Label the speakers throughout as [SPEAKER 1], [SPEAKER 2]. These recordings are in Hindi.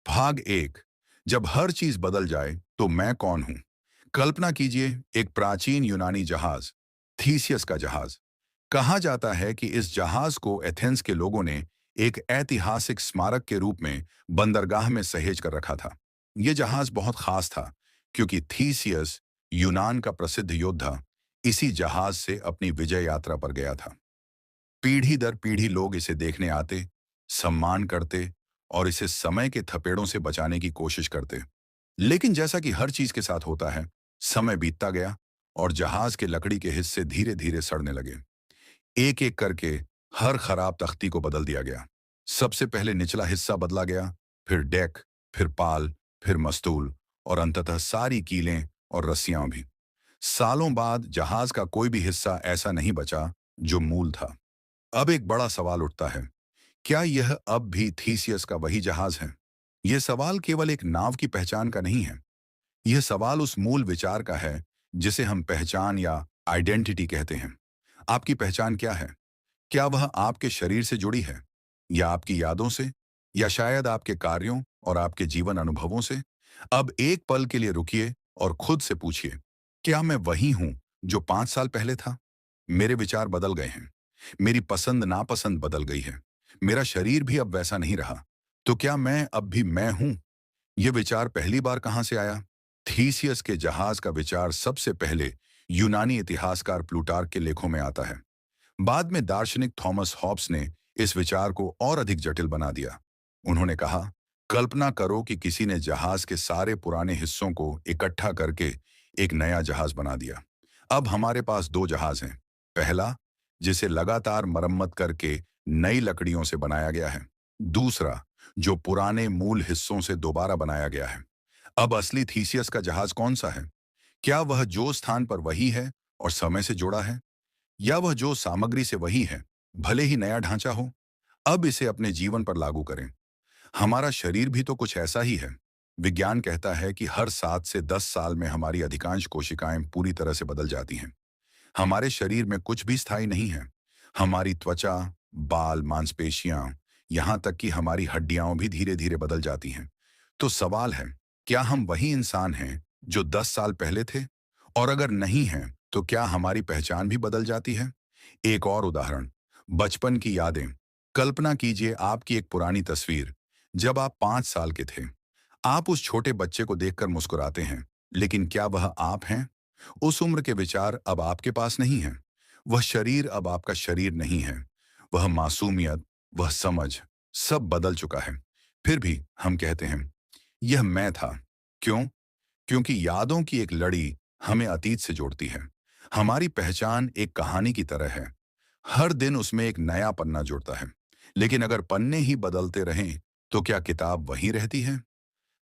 [SPEAKER 1] भाग एक। जब हर चीज बदल जाए तो मैं कौन हूं। कल्पना कीजिए, एक प्राचीन यूनानी जहाज, थीसियस का जहाज। कहा जाता है कि इस जहाज को एथेंस के लोगों ने एक ऐतिहासिक स्मारक के रूप में बंदरगाह में सहेज कर रखा था। यह जहाज बहुत खास था क्योंकि थीसियस, यूनान का प्रसिद्ध योद्धा, इसी जहाज से अपनी विजय यात्रा पर गया था। पीढ़ी दर पीढ़ी लोग इसे देखने आते, सम्मान करते और इसे समय के थपेड़ों से बचाने की कोशिश करते। लेकिन जैसा कि हर चीज के साथ होता है, समय बीतता गया और जहाज के लकड़ी के हिस्से धीरे धीरे सड़ने लगे। एक एक करके हर खराब तख्ती को बदल दिया गया। सबसे पहले निचला हिस्सा बदला गया, फिर डेक, फिर पाल, फिर मस्तूल और अंततः सारी कीलें और रस्सियां भी। सालों बाद जहाज का कोई भी हिस्सा ऐसा नहीं बचा जो मूल था। अब एक बड़ा सवाल उठता है, क्या यह अब भी थीसियस का वही जहाज है? यह सवाल केवल एक नाव की पहचान का नहीं है। यह सवाल उस मूल विचार का है जिसे हम पहचान या आइडेंटिटी कहते हैं। आपकी पहचान क्या है? क्या वह आपके शरीर से जुड़ी है, या आपकी यादों से, या शायद आपके कार्यों और आपके जीवन अनुभवों से? अब एक पल के लिए रुकिए और खुद से पूछिए, क्या मैं वही हूं जो 5 साल पहले था? मेरे विचार बदल गए हैं, मेरी पसंद नापसंद बदल गई है, मेरा शरीर भी अब वैसा नहीं रहा। तो क्या मैं अब भी मैं हूं? यह विचार पहली बार कहां से आया? थीसियस के जहाज का विचार सबसे पहले यूनानी इतिहासकार प्लूटार्क के लेखों में आता है। बाद में दार्शनिक थॉमस हॉब्स ने इस विचार को और अधिक जटिल बना दिया। उन्होंने कहा, कल्पना करो कि किसी ने जहाज के सारे पुराने हिस्सों को इकट्ठा करके एक नया जहाज बना दिया। अब हमारे पास दो जहाज हैं। पहला, जिसे लगातार मरम्मत करके नई लकड़ियों से बनाया गया है। दूसरा, जो पुराने मूल हिस्सों से दोबारा बनाया गया है। अब असली थीसियस का जहाज कौन सा है? क्या वह जो स्थान पर वही है और समय से जुड़ा है, या वह जो सामग्री से वही है, भले ही नया ढांचा हो? अब इसे अपने जीवन पर लागू करें। हमारा शरीर भी तो कुछ ऐसा ही है। विज्ञान कहता है कि हर 7 से 10 साल में हमारी अधिकांश कोशिकाएं पूरी तरह से बदल जाती हैं। हमारे शरीर में कुछ भी स्थायी नहीं है। हमारी त्वचा, बाल, मांसपेशियां, यहां तक कि हमारी हड्डियां भी धीरे धीरे बदल जाती हैं। तो सवाल है, क्या हम वही इंसान हैं जो 10 साल पहले थे? और अगर नहीं हैं, तो क्या हमारी पहचान भी बदल जाती है? एक और उदाहरण, बचपन की यादें। कल्पना कीजिए आपकी एक पुरानी तस्वीर, जब आप 5 साल के थे। आप उस छोटे बच्चे को देखकर मुस्कुराते हैं, लेकिन क्या वह आप हैं? उस उम्र के विचार अब आपके पास नहीं हैं। वह शरीर अब आपका शरीर नहीं है। वह मासूमियत, वह समझ, सब बदल चुका है। फिर भी हम कहते हैं, यह मैं था। क्यों? क्योंकि यादों की एक लड़ी हमें अतीत से जोड़ती है। हमारी पहचान एक कहानी की तरह है। हर दिन उसमें एक नया पन्ना जुड़ता है। लेकिन अगर पन्ने ही बदलते रहें, तो क्या किताब वही रहती है?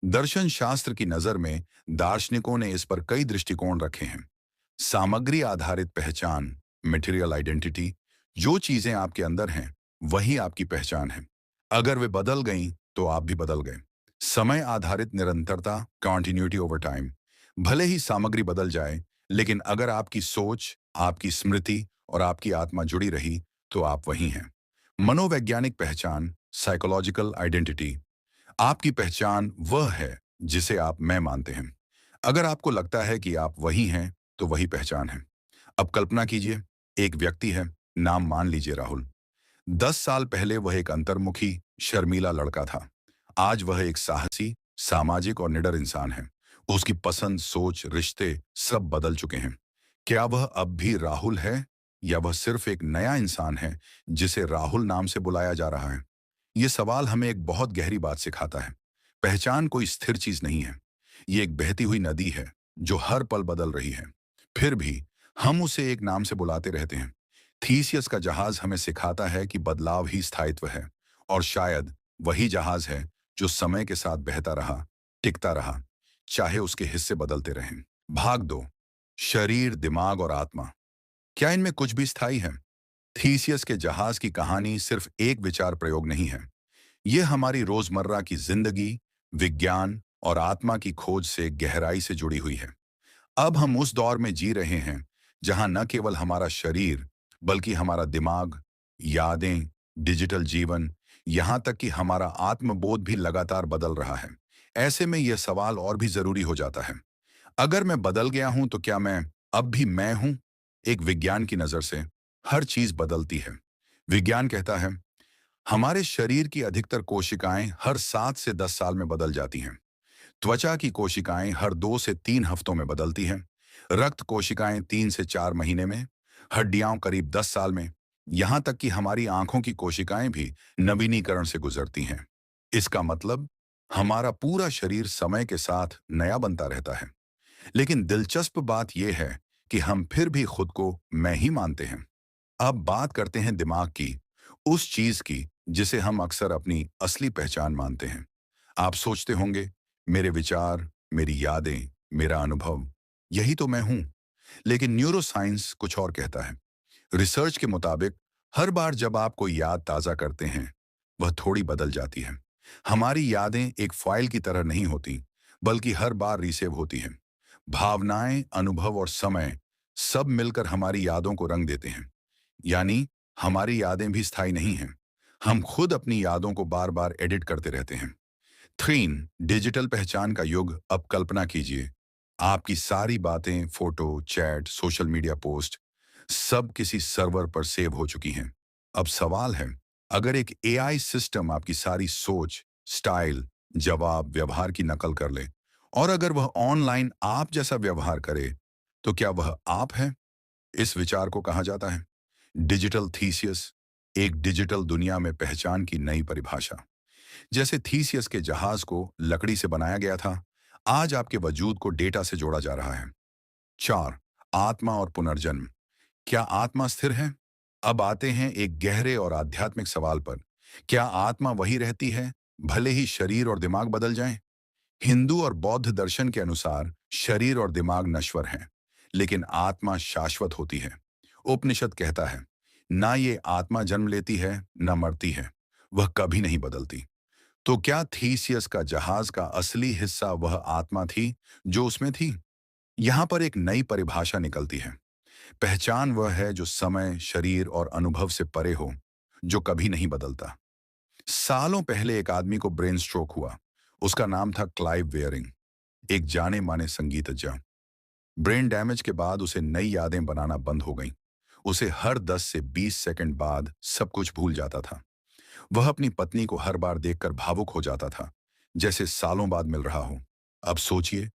[SPEAKER 1] दर्शन शास्त्र की नजर में दार्शनिकों ने इस पर कई दृष्टिकोण रखे हैं। सामग्री आधारित पहचान, मटेरियल आइडेंटिटी। जो चीजें आपके अंदर हैं, वही आपकी पहचान है। अगर वे बदल गईं, तो आप भी बदल गए। समय आधारित निरंतरता, कॉन्टिन्यूटी ओवर टाइम। भले ही सामग्री बदल जाए, लेकिन अगर आपकी सोच, आपकी स्मृति और आपकी आत्मा जुड़ी रही, तो आप वही हैं। मनोवैज्ञानिक पहचान, साइकोलॉजिकल आइडेंटिटी। आपकी पहचान वह है जिसे आप मैं मानते हैं। अगर आपको लगता है कि आप वही हैं, तो वही पहचान है। अब कल्पना कीजिए, एक व्यक्ति है, नाम मान लीजिए राहुल। 10 साल पहले वह एक अंतर्मुखी, शर्मीला लड़का था। आज वह एक साहसी, सामाजिक और निडर इंसान है। उसकी पसंद, सोच, रिश्ते सब बदल चुके हैं। क्या वह अब भी राहुल है, या वह सिर्फ एक नया इंसान है जिसे राहुल नाम से बुलाया जा रहा है? ये सवाल हमें एक बहुत गहरी बात सिखाता है। पहचान कोई स्थिर चीज नहीं है। ये एक बहती हुई नदी है जो हर पल बदल रही है। फिर भी हम उसे एक नाम से बुलाते रहते हैं। थीसियस का जहाज हमें सिखाता है कि बदलाव ही स्थायित्व है, और शायद वही जहाज है जो समय के साथ बहता रहा, टिकता रहा, चाहे उसके हिस्से बदलते रहें। भाग दो। शरीर, दिमाग और आत्मा, क्या इनमें कुछ भी स्थायी है? थीसियस के जहाज की कहानी सिर्फ एक विचार प्रयोग नहीं है। यह हमारी रोजमर्रा की जिंदगी, विज्ञान और आत्मा की खोज से गहराई से जुड़ी हुई है। अब हम उस दौर में जी रहे हैं जहां न केवल हमारा शरीर, बल्कि हमारा दिमाग, यादें, डिजिटल जीवन, यहाँ तक कि हमारा आत्मबोध भी लगातार बदल रहा है। ऐसे में यह सवाल और भी जरूरी हो जाता है, अगर मैं बदल गया हूं तो क्या मैं अब भी मैं हूं? एक विज्ञान की नजर से हर चीज बदलती है। विज्ञान कहता है हमारे शरीर की अधिकतर कोशिकाएं हर 7 से 10 साल में बदल जाती हैं। त्वचा की कोशिकाएं हर 2 से 3 हफ्तों में बदलती हैं। रक्त कोशिकाएं 3 से 4 महीने में। हड्डियां करीब 10 साल में। यहां तक कि हमारी आंखों की कोशिकाएं भी नवीनीकरण से गुजरती हैं। इसका मतलब हमारा पूरा शरीर समय के साथ नया बनता रहता है। लेकिन दिलचस्प बात यह है कि हम फिर भी खुद को मैं ही मानते हैं। अब बात करते हैं दिमाग की, उस चीज की जिसे हम अक्सर अपनी असली पहचान मानते हैं। आप सोचते होंगे, मेरे विचार, मेरी यादें, मेरा अनुभव, यही तो मैं हूं। लेकिन न्यूरोसाइंस कुछ और कहता है। रिसर्च के मुताबिक हर बार जब आप कोई याद ताज़ा करते हैं, वह थोड़ी बदल जाती है। हमारी यादें एक फाइल की तरह नहीं होती, बल्कि हर बार रीसेव होती हैं। भावनाएं, अनुभव और समय सब मिलकर हमारी यादों को रंग देते हैं। यानी हमारी यादें भी स्थायी नहीं हैं। हम खुद अपनी यादों को बार बार एडिट करते रहते हैं। थ्रीन डिजिटल पहचान का युग। अब कल्पना कीजिए, आपकी सारी बातें, photo, chat, social media post सब किसी सर्वर पर सेव हो चुकी हैं। अब सवाल है, अगर एक एआई सिस्टम आपकी सारी सोच, स्टाइल, जवाब, व्यवहार की नकल कर ले और अगर वह ऑनलाइन आप जैसा व्यवहार करे, तो क्या वह आप है? इस विचार को कहा जाता है डिजिटल थीसियस, एक डिजिटल दुनिया में पहचान की नई परिभाषा। जैसे थीसियस के जहाज को लकड़ी से बनाया गया था, आज आपके वजूद को डेटा से जोड़ा जा रहा है। 4, आत्मा और पुनर्जन्म। क्या आत्मा स्थिर है? अब आते हैं एक गहरे और आध्यात्मिक सवाल पर। क्या आत्मा वही रहती है, भले ही शरीर और दिमाग बदल जाएं? हिंदू और बौद्ध दर्शन के अनुसार शरीर और दिमाग नश्वर हैं, लेकिन आत्मा शाश्वत होती है। उपनिषद कहता है, ना ये आत्मा जन्म लेती है, ना मरती है, वह कभी नहीं बदलती। तो क्या थीसियस का जहाज का असली हिस्सा वह आत्मा थी जो उसमें थी? यहां पर एक नई परिभाषा निकलती है। पहचान वह है जो समय, शरीर और अनुभव से परे हो, जो कभी नहीं बदलता। सालों पहले एक आदमी को ब्रेन स्ट्रोक हुआ। उसका नाम था क्लाइव वेयरिंग, एक जाने माने संगीतज्ञ। ब्रेन डैमेज के बाद उसे नई यादें बनाना बंद हो गईं। उसे हर 10 से 20 सेकंड बाद सब कुछ भूल जाता था। वह अपनी पत्नी को हर बार देखकर भावुक हो जाता था, जैसे सालों बाद मिल रहा हो। अब सोचिए,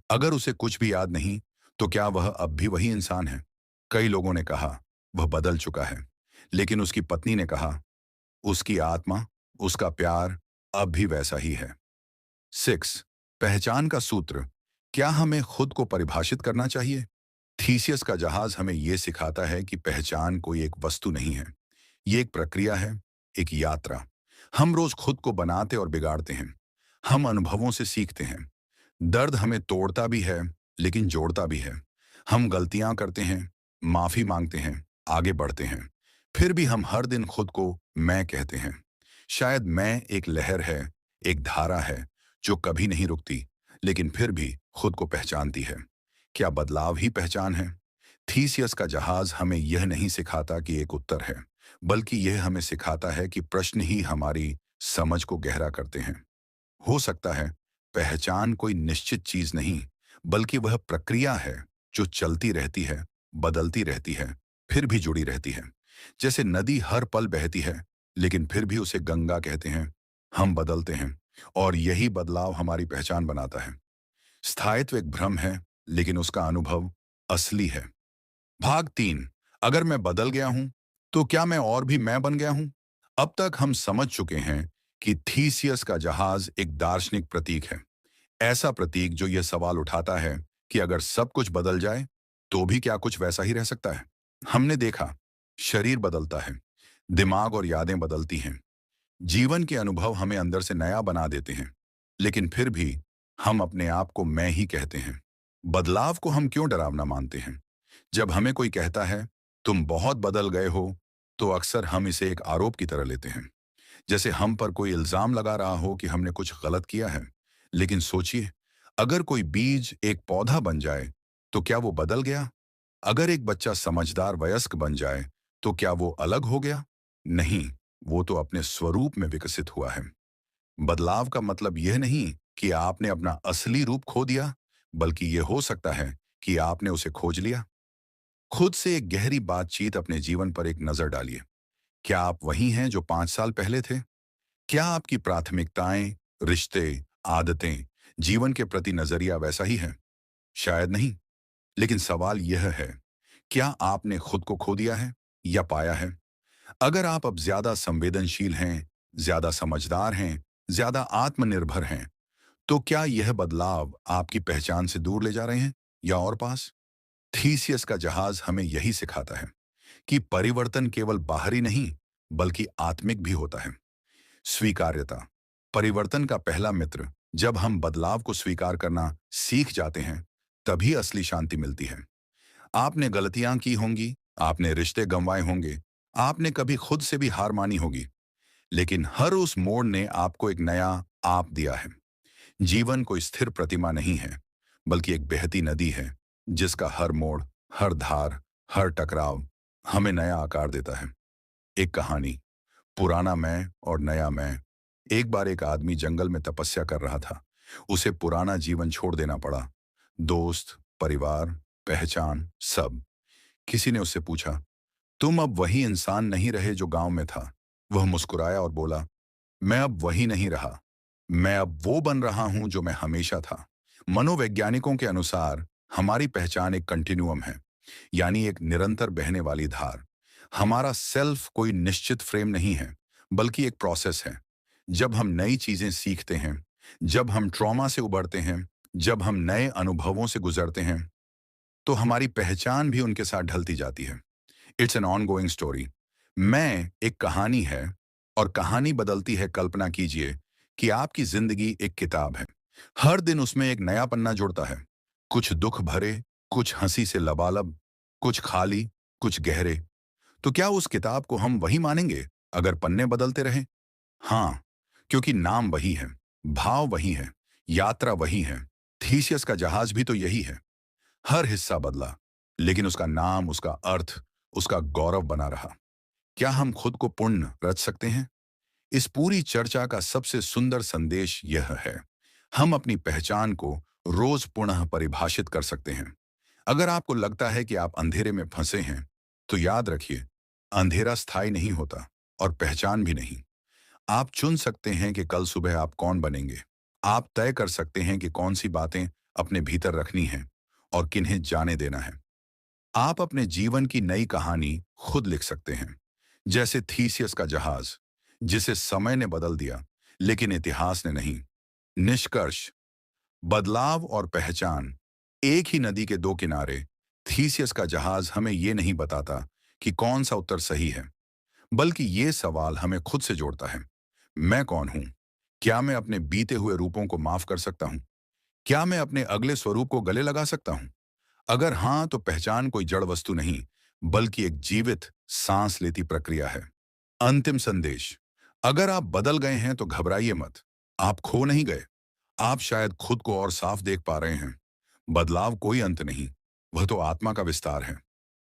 [SPEAKER 1] अगर उसे कुछ भी याद नहीं, तो क्या वह अब भी वही इंसान है? कई लोगों ने कहा वह बदल चुका है, लेकिन उसकी पत्नी ने कहा उसकी आत्मा, उसका प्यार अब भी वैसा ही है। 6, पहचान का सूत्र। क्या हमें खुद को परिभाषित करना चाहिए? थीसियस का जहाज हमें यह सिखाता है कि पहचान कोई एक वस्तु नहीं है, ये एक प्रक्रिया है, एक यात्रा। हम रोज खुद को बनाते और बिगाड़ते हैं। हम अनुभवों से सीखते हैं। दर्द हमें तोड़ता भी है, लेकिन जोड़ता भी है। हम गलतियां करते हैं, माफी मांगते हैं, आगे बढ़ते हैं। फिर भी हम हर दिन खुद को मैं कहते हैं। शायद मैं एक लहर है, एक धारा है जो कभी नहीं रुकती, लेकिन फिर भी खुद को पहचानती है। क्या बदलाव ही पहचान है? थीसियस का जहाज हमें यह नहीं सिखाता कि एक उत्तर है, बल्कि यह हमें सिखाता है कि प्रश्न ही हमारी समझ को गहरा करते हैं। हो सकता है पहचान कोई निश्चित चीज नहीं, बल्कि वह प्रक्रिया है जो चलती रहती है, बदलती रहती है, फिर भी जुड़ी रहती है। जैसे नदी हर पल बहती है, लेकिन फिर भी उसे गंगा कहते हैं। हम बदलते हैं और यही बदलाव हमारी पहचान बनाता है। स्थायित्व एक भ्रम है, लेकिन उसका अनुभव असली है। भाग 3, अगर मैं बदल गया हूं, तो क्या मैं और भी मैं बन गया हूं? अब तक हम समझ चुके हैं कि थीसियस का जहाज एक दार्शनिक प्रतीक है। ऐसा प्रतीक जो यह सवाल उठाता है कि अगर सब कुछ बदल जाए, तो भी क्या कुछ वैसा ही रह सकता है? हमने देखा, शरीर बदलता है, दिमाग और यादें बदलती हैं, जीवन के अनुभव हमें अंदर से नया बना देते हैं, लेकिन फिर भी हम अपने आप को मैं ही कहते हैं। बदलाव को हम क्यों डरावना मानते हैं? जब हमें कोई कहता है तुम बहुत बदल गए हो, तो अक्सर हम इसे एक आरोप की तरह लेते हैं, जैसे हम पर कोई इल्जाम लगा रहा हो कि हमने कुछ गलत किया है। लेकिन सोचिए, अगर कोई बीज एक पौधा बन जाए, तो क्या वो बदल गया? अगर एक बच्चा समझदार वयस्क बन जाए, तो क्या वो अलग हो गया? नहीं। वो तो अपने स्वरूप में विकसित हुआ है। बदलाव का मतलब यह नहीं कि आपने अपना असली रूप खो दिया, बल्कि यह हो सकता है कि आपने उसे खोज लिया। खुद से एक गहरी बातचीत अपने जीवन पर एक नजर डालिए। क्या आप वही हैं जो 5 साल पहले थे? क्या आपकी प्राथमिकताएं, रिश्ते, आदतें, जीवन के प्रति नजरिया वैसा ही है? शायद नहीं। लेकिन सवाल यह है, क्या आपने खुद को खो दिया है या पाया है? अगर आप अब ज्यादा संवेदनशील हैं, ज्यादा समझदार हैं, ज्यादा आत्मनिर्भर हैं, तो क्या यह बदलाव आपकी पहचान से दूर ले जा रहे हैं या और पास? थीसियस का जहाज हमें यही सिखाता है कि परिवर्तन केवल बाहरी नहीं, बल्कि आत्मिक भी होता है। स्वीकार्यता, परिवर्तन का पहला मित्र। जब हम बदलाव को स्वीकार करना सीख जाते हैं, तभी असली शांति मिलती है। आपने गलतियां की होंगी, आपने रिश्ते गंवाए होंगे, आपने कभी खुद से भी हार मानी होगी, लेकिन हर उस मोड़ ने आपको एक नया आप दिया है। जीवन कोई स्थिर प्रतिमा नहीं है, बल्कि एक बहती नदी है, जिसका हर मोड़, हर धार, हर टकराव हमें नया आकार देता है। एक कहानी, पुराना मैं और नया मैं। एक बार एक आदमी जंगल में तपस्या कर रहा था। उसे पुराना जीवन छोड़ देना पड़ा। दोस्त, परिवार, पहचान, सब। किसी ने उससे पूछा, तुम अब वही इंसान नहीं रहे जो गांव में था। वह मुस्कुराया और बोला, मैं अब वही नहीं रहा। मैं अब वो बन रहा हूं जो मैं हमेशा था। मनोवैज्ञानिकों के अनुसार हमारी पहचान एक कंटिन्यूअम है, यानी एक निरंतर बहने वाली धार। हमारा सेल्फ कोई निश्चित फ्रेम नहीं है, बल्कि एक प्रोसेस है। जब हम नई चीजें सीखते हैं, जब हम ट्रॉमा से उबरते हैं, जब हम नए अनुभवों से गुजरते हैं, तो हमारी पहचान भी उनके साथ ढलती जाती है। It's an on going story. मैं एक कहानी है, और कहानी बदलती है। कल्पना कीजिए कि आपकी जिंदगी एक किताब है। हर दिन उसमें एक नया पन्ना जुड़ता है। कुछ दुख भरे, कुछ हंसी से लबालब, कुछ खाली, कुछ गहरे। तो क्या उस किताब को हम वही मानेंगे अगर पन्ने बदलते रहें? हाँ, क्योंकि नाम वही है, भाव वही है, यात्रा वही है। थीसियस का जहाज भी तो यही है। हर हिस्सा बदला, लेकिन उसका नाम, उसका अर्थ, उसका गौरव बना रहा। क्या हम खुद को पुण्य रच सकते हैं? इस पूरी चर्चा का सबसे सुंदर संदेश यह है, हम अपनी पहचान को रोज पुनः परिभाषित कर सकते हैं। अगर आपको लगता है कि आप अंधेरे में फंसे हैं, तो याद रखिए, अंधेरा स्थायी नहीं होता, और पहचान भी नहीं। आप चुन सकते हैं कि कल सुबह आप कौन बनेंगे। आप तय कर सकते हैं कि कौन सी बातें अपने भीतर रखनी हैं और किन्हें जाने देना है। आप अपने जीवन की नई कहानी खुद लिख सकते हैं, जैसे थीसियस का जहाज, जिसे समय ने बदल दिया, लेकिन इतिहास ने नहीं। निष्कर्ष, बदलाव और पहचान एक ही नदी के दो किनारे। थीसियस का जहाज हमें ये नहीं बताता कि कौन सा उत्तर सही है, बल्कि ये सवाल हमें खुद से जोड़ता है। मैं कौन हूं? क्या मैं अपने बीते हुए रूपों को माफ कर सकता हूं? क्या मैं अपने अगले स्वरूप को गले लगा सकता हूं? अगर हाँ, तो पहचान कोई जड़ वस्तु नहीं, बल्कि एक जीवित, सांस लेती प्रक्रिया है। अंतिम संदेश, अगर आप बदल गए हैं तो घबराइए मत। आप खो नहीं गए। आप शायद खुद को और साफ देख पा रहे हैं। बदलाव कोई अंत नहीं, वह तो आत्मा का विस्तार है।